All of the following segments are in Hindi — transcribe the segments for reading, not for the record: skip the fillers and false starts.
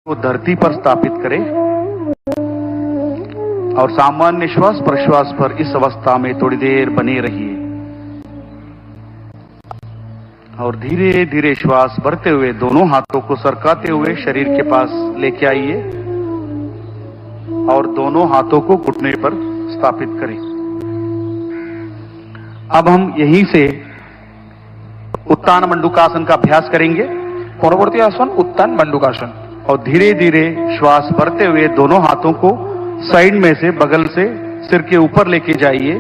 को धरती पर स्थापित करें और सामान्य श्वास प्रश्वास पर इस अवस्था में थोड़ी देर बने रहिए और धीरे धीरे श्वास भरते हुए दोनों हाथों को सरकाते हुए शरीर के पास लेके आइए और दोनों हाथों को घुटने पर स्थापित करें। अब हम यहीं से उत्तान मंडूकासन का अभ्यास करेंगे। परवर्ती आसन उत्तान मंडूकासन। और धीरे धीरे श्वास भरते हुए दोनों हाथों को साइड में से बगल से सिर के ऊपर लेके जाइए।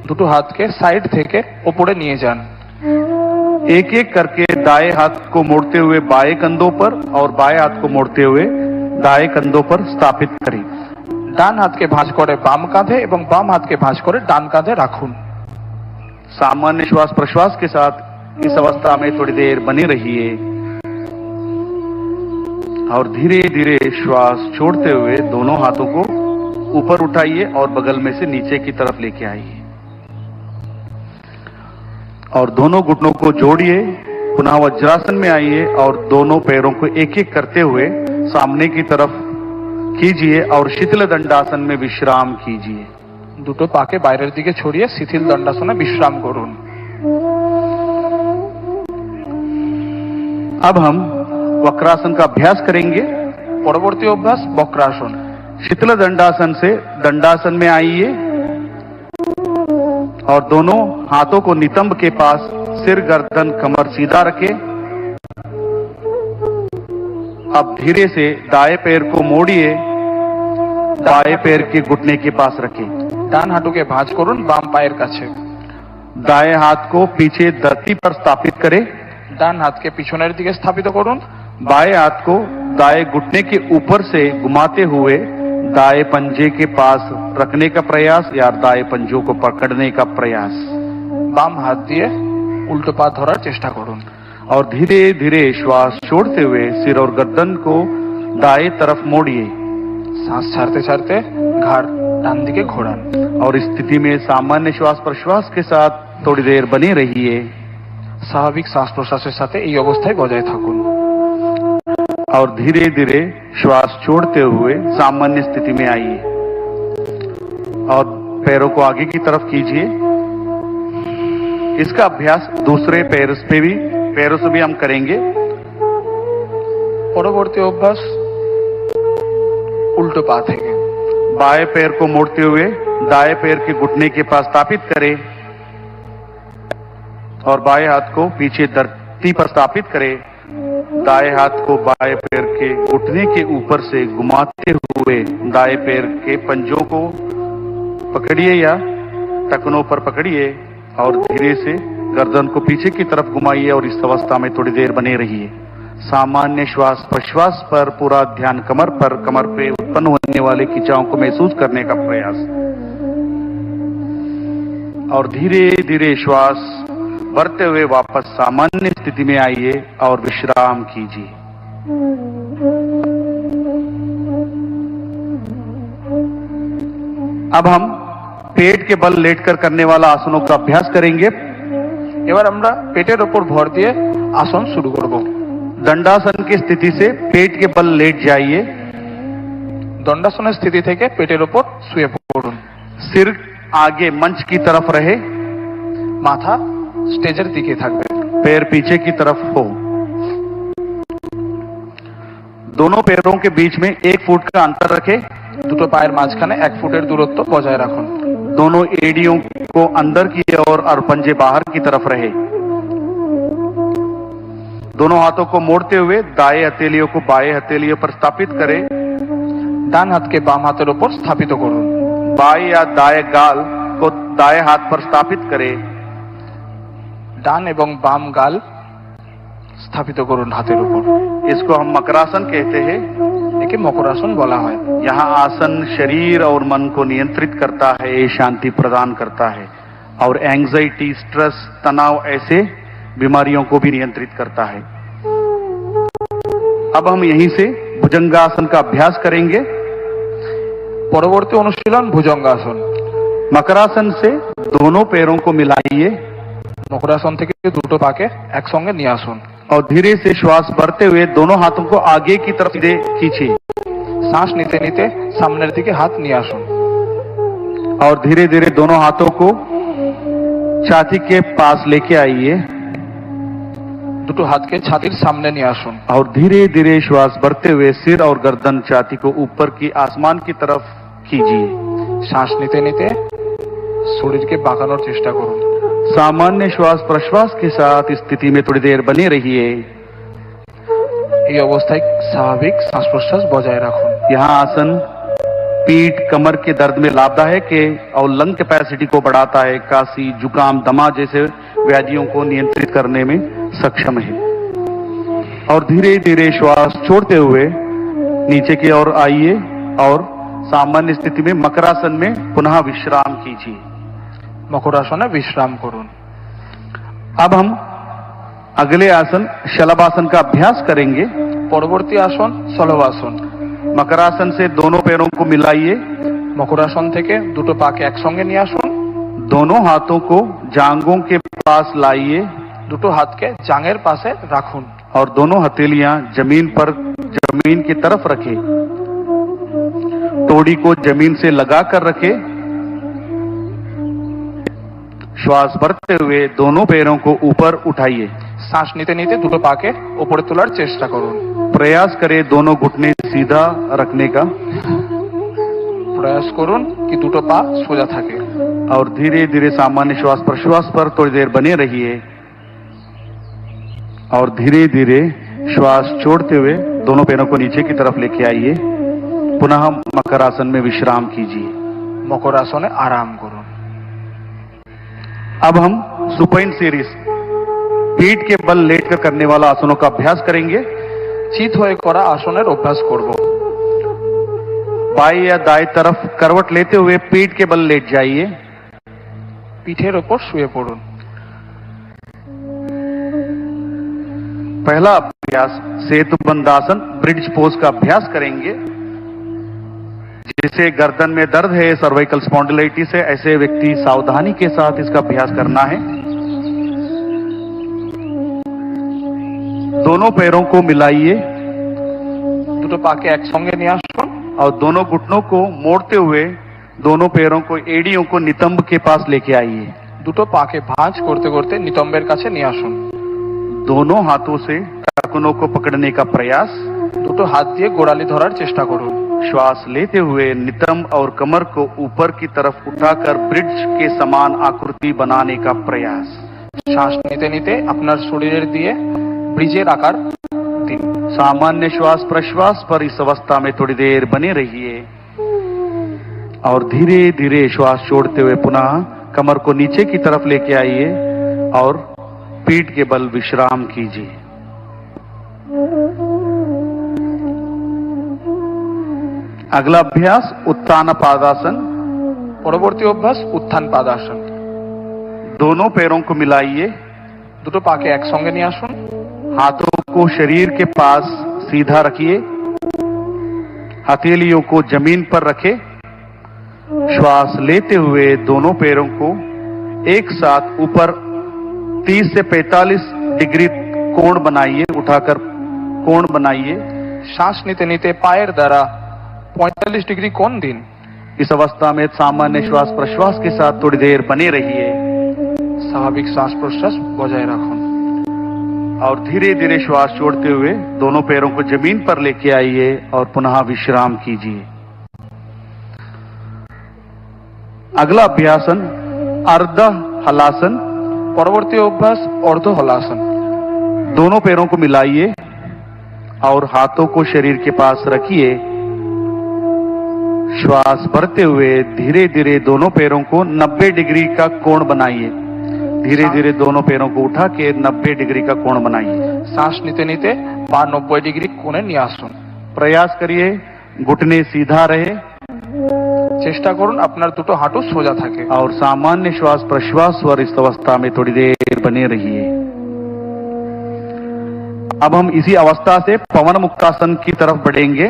दुटो हाथ के साइड থেকে ऊपरे নিয়ে যান। एक एक करके दाएं हाथ को मोड़ते हुए बाएं कंधों पर और बाएं हाथ को मोड़ते हुए दाएं कंधों पर स्थापित करें। ডান হাতকে ভাঁজ করে বাম কাঁধে এবং বাম হাতকে ভাঁজ করে ডান কাঁধে রাখুন। सामान्य श्वास प्रश्वास के साथ इस अवस्था में थोड़ी देर बने रहिए और धीरे धीरे श्वास छोड़ते हुए दोनों हाथों को ऊपर उठाइए और बगल में से नीचे की तरफ लेके आइए और दोनों घुटनों को जोड़िए। पुनः वज्रासन में आइए और दोनों पैरों को एक एक करते हुए सामने की तरफ कीजिए और शिथिल दंडासन में विश्राम कीजिए। দুটো পাকে বাইরের দিকে ছড়িয়ে শিথিল দণ্ডাসনে বিশ্রাম করুন। अब हम वक्रासन का अभ्यास करेंगे। পরবর্তী অভ্যাস বক্রাসন। शिथिल दंडासन से दंडासन में आइए और दोनों हाथों को नितंब के पास सिर गर्दन कमर सीधा रखें। अब धीरे से दाएं पैर को मोड़िए, बाएं पैर के घुटने के पास रखें। ডান হাঁটুকে ভাঁজ করুন বাম পায়ের কাছে। दाएं हाथ को पीछे धरती पर स्थापित करें। ডান হাতকে পিছনের দিকে স্থাপিত করুন। बाएं हाथ को दाएं घुटने के ऊपर से घुमाते हुए दाएं पंजे के पास रखने का प्रयास या दाएं पंजों को पकड़ने का प्रयास। বাম হাত দিয়ে উল্টো পা ধরার চেষ্টা করুন और धीरे धीरे श्वास छोड़ते हुए सिर और गर्दन को दाएं तरफ मोड़िए। শ্বাস ছাড়তে ছাড়তে ঘাড় ডান দিকে ঘোরান और इस स्थिति में सामान्य श्वास प्रश्वास के साथ थोड़ी देर बने रहिए। স্বাভাবিক শ্বাস প্রশ্বাসের সাথে এই অবস্থায় বজায় থাকুন और धीरे धीरे श्वास छोड़ते हुए सामान्य स्थिति में आइए और पैरों को आगे की तरफ कीजिए। इसका अभ्यास दूसरे पैरों से भी हम करेंगे। পরবর্তী অভ্যাস উল্টো পা থেকে। बाएं पैर को मोड़ते हुए दाएं पैर के घुटने के पास स्थापित करें और बाएं हाथ को पीछे धरती पर स्थापित करें। दाएं हाथ को बाएं पैर के घुटने के ऊपर से घुमाते हुए दाएं पैर के पंजों को पकड़िए या टखनों पर पकड़िए और धीरे से गर्दन को पीछे की तरफ घुमाइए और इस अवस्था में थोड़ी देर बने रहिए। सामान्य श्वास प्रश्वास पर पूरा ध्यान कमर पर, कमर पे उत्पन्न होने वाले खिंचाव को महसूस करने का प्रयास और धीरे धीरे श्वास भरते हुए वापस सामान्य स्थिति में आइए और विश्राम कीजिए। अब हम पेट के बल लेटकर करने वाला आसनों का अभ्यास करेंगे। এবার আমরা পেটের উপর ভর দিয়ে আসন শুরু করব। दंडासन की स्थिति से पेट के बल लेट जाइए। দণ্ডাসনের স্থিতি থেকে পেটের উপর শুয়ে পড়ুন। सिर आगे मंच की तरफ रहे, মাথা স্টেজের দিকে থাকবে, पैर पीछे की तरफ हो। दोनों पैरों के बीच में 1 फुट का अंतर रखें। দুটো পায়ের মাঝখানে 1 ফুটের দূরত্ব বজায় রাখুন। दोनों एड़ियों को अंदर की ओर और पंजे बाहर की तरफ रहे। दोनों हाथों को मोड़ते हुए दाएं हथेलियों को बाएं हथेलियों पर स्थापित करें। ডান হাতকে বাম হাতের উপর স্থাপিত করুন। बाएं या दाएं गाल को दाएं हाथ पर स्थापित करें। ডান এবং বাম গাল স্থাপিত করুন হাতের উপর। इसको हम मकरासन कहते हैं। একে মকরাসন বলা হয়। यहाँ आसन शरीर और मन को नियंत्रित करता है, शांति प्रदान करता है और एंजाइटी, स्ट्रेस, तनाव ऐसे बीमारियों को भी नियंत्रित करता है। अब हम यहीं से भुजंगासन का अभ्यास करेंगे। পরবর্তী অনুশীলন ভুজঙ্গাসন। मकरासन से दोनों पैरों को मिलाइए। মকরাসন থেকে দুটো পাকে একসঙ্গে নিয়ে আসুন। और धीरे से श्वास भरते हुए दोनों हाथों को आगे की तरफ सीधे खींचिए শ্বাস নিতে নিতে সামনের দিকে হাত নিয়ে আসুন और धीरे धीरे दोनों हाथों को छाती के पास लेके आइए দুটো হাতকে ছাতির সামনে নিয়ে আসুন और धीरे धीरे श्वास भरते हुए सिर और गर्दन छाती को ऊपर की आसमान की तरफ कीजिए শ্বাস নিতে নিতে শরীরকে বাঁকানোর চেষ্টা করুন सामान्य श्वास प्रश्वास के साथ इस स्थिति में थोड़ी देर बने रहिए এই অবস্থায় স্বাভাবিক শ্বাস প্রশ্বাস বজায় রাখুন यहाँ आसन पीठ कमर के दर्द में लाभदायक है और लंग कैपेसिटी को बढ़ाता है काशी जुकाम दमा जैसे व्याधियों को नियंत्रित करने में सक्षम है और धीरे धीरे श्वास छोड़ते हुए नीचे की ओर आइए और सामान्य स्थिति में मकरासन में पुनः विश्राम कीजिए মকরাসনে বিশ্রাম করুন अब हम अगले आसन शलभासन का अभ्यास करेंगे পরবর্তী আসন শলভাসন मकरासन से दोनों पैरों को मिलाइए মকরাসন থেকে দুটো পাকে একসঙ্গে নিয়ে আসুন दोनों हाथों को जांघों के पास लाइए দুটো হাতকে জাঙের পাশে রাখুন और दोनों हथेलियां जमीन की तरफ रखें तोड़ी को जमीन से लगाकर रखें श्वास भरते हुए दोनों पैरों को ऊपर उठाइए শ্বাস নিতে নিতে দুটো পাকে উপরে তোলার চেষ্টা করুন प्रयास करें दोनों घुटने सीधा रखने का প্রয়াস করুন কি দুটো পা সোজা থাকে और धीरे धीरे सामान्य श्वास प्रश्वास पर थोड़ी देर बने रहिए और धीरे धीरे श्वास छोड़ते हुए दोनों पैरों को नीचे की तरफ लेके आइए पुनः मकरासन में विश्राम कीजिए মকরাসনে আরাম করুন अब हम सुपाइन सीरीज पीठ के बल लेटकर करने वाला आसनों का अभ्यास करेंगे চিত হয়ে করা আসনের অভ্যাস করব बाएं या दाएं तरफ करवट लेते हुए पीठ के बल लेट जाइए পিঠের ওপর শুয়ে পড়ুন पहला अभ्यास सेतुबंधासन ब्रिज पोज का अभ्यास करेंगे जिसे गर्दन में दर्द है सर्वाइकल स्पॉन्डिलाइटिस है ऐसे व्यक्ति सावधानी के साथ इसका अभ्यास करना है दोनों पैरों को मिलाइए দুটো পাকে একসঙ্গে নিয়ে আসুন और दोनों घुटनों को मोड़ते हुए दोनों पैरों को एड़ियों को नितंब के पास लेके आइए দুটো পাকে ভাঁজ করতে করতে নিতম্বের কাছে নিয়ে আসুন दोनों हाथों से टखनों को पकड़ने का प्रयास দুটো হাত দিয়ে গোড়ালি ধরার চেষ্টা করুন श्वास लेते हुए नितंब और कमर को ऊपर की तरफ उठाकर ब्रिज के समान आकृति बनाने का प्रयास শ্বাস নিতে নিতে আপনার শরীরের দিয়ে ব্রিজের আকার দিন सामान्य श्वास प्रश्वास पर इस अवस्था में थोड़ी देर बने रहिए और धीरे धीरे श्वास छोड़ते हुए पुनः कमर को नीचे की तरफ लेके आइए और पीठ के बल विश्राम कीजिए अगला अभ्यास उत्तान पादासन পরবর্তী অভ্যাস উত্থান পাদাসন दोनों पैरों को मिलाइए দুটো পাকে একসঙ্গে নিয়ে আসুন हाथों को शरीर के पास सीधा रखिए हथेलियों को जमीन पर रखें श्वास लेते हुए दोनों पैरों को एक साथ ऊपर 30 से 45 डिग्री कोण बनाइए उठाकर कोण बनाइए শ্বাস নিতে নিতে পায়ের দ্বারা 45 ডিগ্রি কোণ দিন इस अवस्था में सामान्य श्वास प्रश्वास के साथ थोड़ी देर बने रहिए স্বাভাবিক শ্বাস প্রশ্বাস বজায় রাখুন और धीरे धीरे श्वास छोड़ते हुए दोनों पैरों को जमीन पर लेके आइए और पुनः विश्राम कीजिए अगला अभ्यासन अर्ध हलासन পরবর্তী অভ্যাস অর্ধ হলাসন दोनों पैरों को मिलाइए और हाथों को शरीर के पास रखिए श्वास भरते हुए धीरे धीरे दोनों पैरों को 90 डिग्री का कोण बनाइए धीरे धीरे दोनों पैरों को उठा के 90 डिग्री का कोण बनाइए শ্বাস নিতে নিতে পা 90 ডিগ্রি কোণে নিয়ে আসুন प्रयास करिए घुटने सीधा रहे চেষ্টা করুন আপনার দুটো হাঁটু সোজা থাকে और सामान्य श्वास प्रश्वास और इस अवस्था में थोड़ी देर बने रहिए अब हम इसी अवस्था से पवन मुक्तासन की तरफ बढ़ेंगे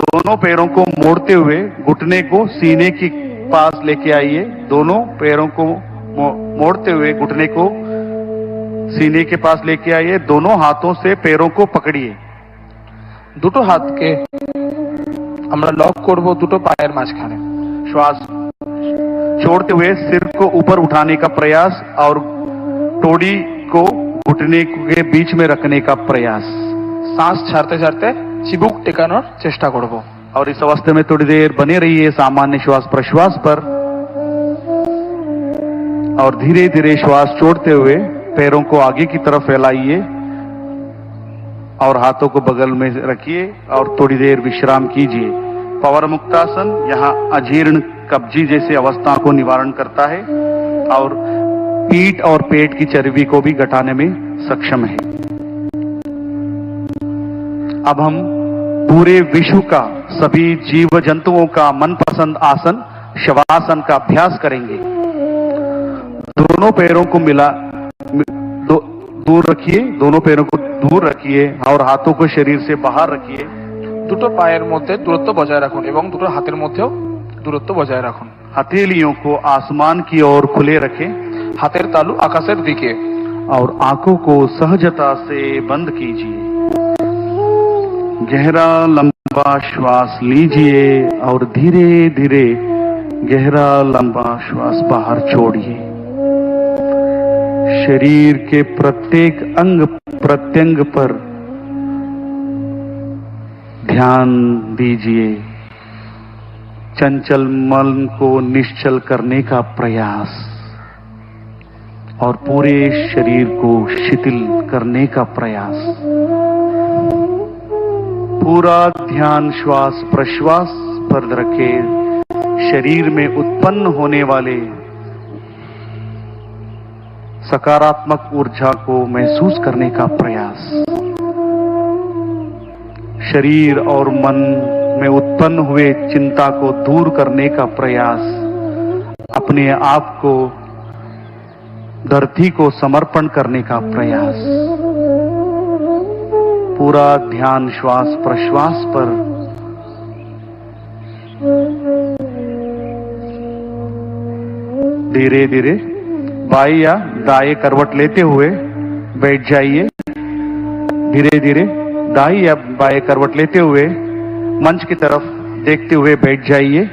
दोनों पैरों को मोड़ते हुए घुटने को सीने के पास लेके आइए दोनों पैरों को मोड़ते हुए घुटने को सीने के पास लेके आइए, दोनों हाथों से पैरों को पकड़िए। দুটো হাতকে আমরা লক করব দুটো পায়ের মাঝখানে। श्वास छोड़ते हुए सिर को ऊपर उठाने का प्रयास और टोड़ी को घुटने के बीच में रखने का प्रयास। শ্বাস ছাড়তে ছাড়তে চিবুক টেকানোর চেষ্টা করব। और इस अवस्था में थोड़ी देर बने रहिए सामान्य श्वास प्रश्वास पर, और धीरे धीरे श्वास छोड़ते हुए पैरों को आगे की तरफ फैलाइए और हाथों को बगल में रखिए और थोड़ी देर विश्राम कीजिए। पवर मुक्तासन यहाँ अजीर्ण कब्जी जैसी अवस्था को निवारण करता है और पीठ और पेट की चर्बी को भी घटाने में सक्षम है। अब हम पूरे विश्व का सभी जीव जंतुओं का मनपसंद आसन शवासन का अभ्यास करेंगे। दोनों पैरों को दूर रखिए, दोनों पैरों को दूर रखिए और हाथों को शरीर से बाहर रखिए। দুটো পায়ের মধ্যে দূরত্ব বজায় রাখুন এবং দুটো হাতের মধ্যেও দূরত্ব বজায় রাখুন। हथेलियों को आसमान की ओर खुले रखें, হাতের তালু আকাশের দিকে। और आंखों को सहजता से बंद कीजिए। गहरा लंबा श्वास लीजिए और धीरे धीरे गहरा लंबा श्वास बाहर छोड़िए। शरीर के प्रत्येक अंग प्रत्यंग पर ध्यान दीजिए। चंचल मन को निश्चल करने का प्रयास और पूरे शरीर को शिथिल करने का प्रयास। पूरा ध्यान श्वास प्रश्वास पर रखें। शरीर में उत्पन्न होने वाले सकारात्मक ऊर्जा को महसूस करने का प्रयास। शरीर और मन में उत्पन्न हुए चिंता को दूर करने का प्रयास। अपने आप को धरती को समर्पण करने का प्रयास। पूरा ध्यान श्वास प्रश्वास पर। धीरे धीरे बाएं या दाएं करवट लेते हुए बैठ जाइए। धीरे धीरे दाएं या बाएं करवट लेते हुए मंच की तरफ देखते हुए बैठ जाइए।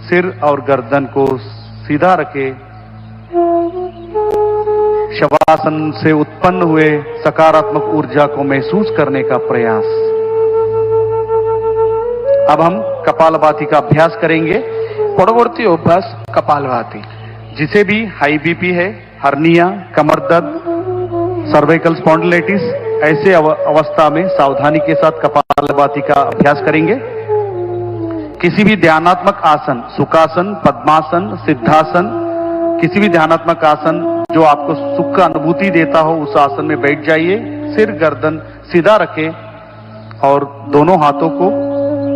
सिर और गर्दन को सीधा रखें। शवासन से उत्पन्न हुए सकारात्मक ऊर्जा को महसूस करने का प्रयास। अब हम कपालभाति का अभ्यास करेंगे। পরবর্তী অভ্যাস কপালভাতি। जिसे भी हाई बीपी है, हर्निया, कमर दर्द, सर्वाइकल स्पॉन्डिलाइटिस, ऐसे अवस्था में सावधानी के साथ कपालभाति का अभ्यास करेंगे। किसी भी ध्यानात्मक आसन, सुखासन, पद्मासन, सिद्धासन, किसी भी ध्यानात्मक आसन जो आपको सुख का अनुभूति देता हो उस आसन में बैठ जाइए। सिर गर्दन सीधा रखें और दोनों हाथों को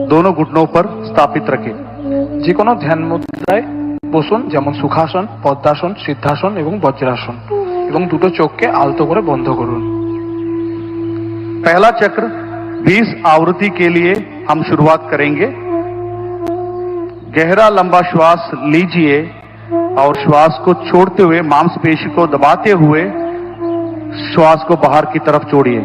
दोनों घुटनों पर स्थापित रखें। যে কোনো ধ্যান মুদ্রায় বসুন, যেমন সুখাসন, পদ্মাসন, সিদ্ধাসন এবং বজ্রাসন, এবং দুটো চোখকে আলতো করে বন্ধ করুন। पहला चक्र 20 आवृत्ति के लिए हम शुरुआत करेंगे। गहरा लंबा श्वास लीजिए और श्वास को छोड़ते हुए मांसपेशी को दबाते हुए श्वास को बाहर की तरफ छोड़िए।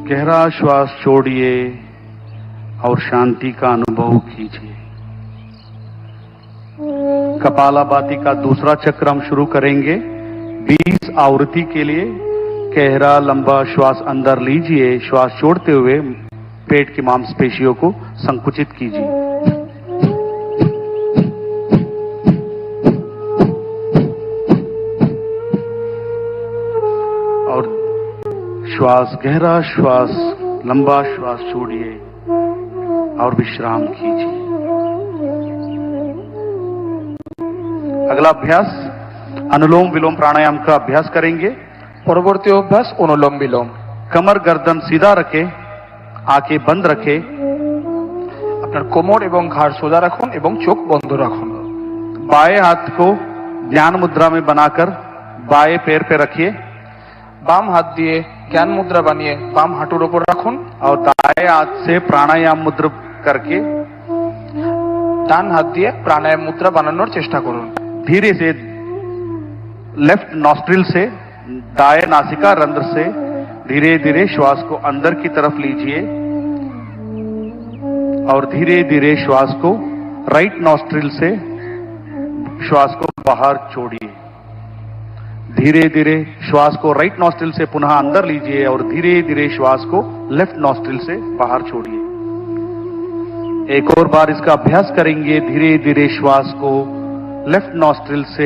गहरा श्वास छोड़िए और शांति का अनुभव कीजिए। कपालभाति का दूसरा चक्र हम शुरू करेंगे 20 आवृत्ति के लिए। गहरा लंबा श्वास अंदर लीजिए, श्वास छोड़ते हुए पेट की मांसपेशियों को संकुचित कीजिए। और श्वास, गहरा श्वास, लंबा श्वास छोड़िए और विश्राम कीजिए। अगला अभ्यास अनुलोम विलोम प्राणायाम का अभ्यास करेंगे। পরবর্তী অভ্যাস অনুলোম বিলোম। कमर गर्दन सीधा रखें, आंखें बंद रखें। আপনার কোমর এবং ঘাড় সোজা রাখুন এবং চোখ বন্ধ রাখুন। बाएं हाथ को ध्यान मुद्रा में बनाकर बाएं पैर पे रखिए। বাম হাত দিয়ে জ্ঞান মুদ্রা বানিয়ে বাম হাঁটুর ওপর রাখুন। और दाएं हाथ से प्राणायाम मुद्रा करके ডান হাত দিয়ে প্রাণায়াম মুদ্রা বানানোর চেষ্টা করুন। धीरे से लेफ्ट नॉस्ट्रिल से दाएं नासिका रंध्र से धीरे धीरे श्वास को अंदर की तरफ लीजिए और धीरे धीरे श्वास को राइट नॉस्ट्रिल से श्वास को बाहर छोड़िए। धीरे धीरे श्वास को राइट नॉस्ट्रिल से पुनः अंदर लीजिए और धीरे धीरे श्वास को लेफ्ट नॉस्ट्रिल से बाहर छोड़िए। एक और बार इसका अभ्यास करेंगे। धीरे धीरे श्वास को लेफ्ट नॉस्ट्रिल से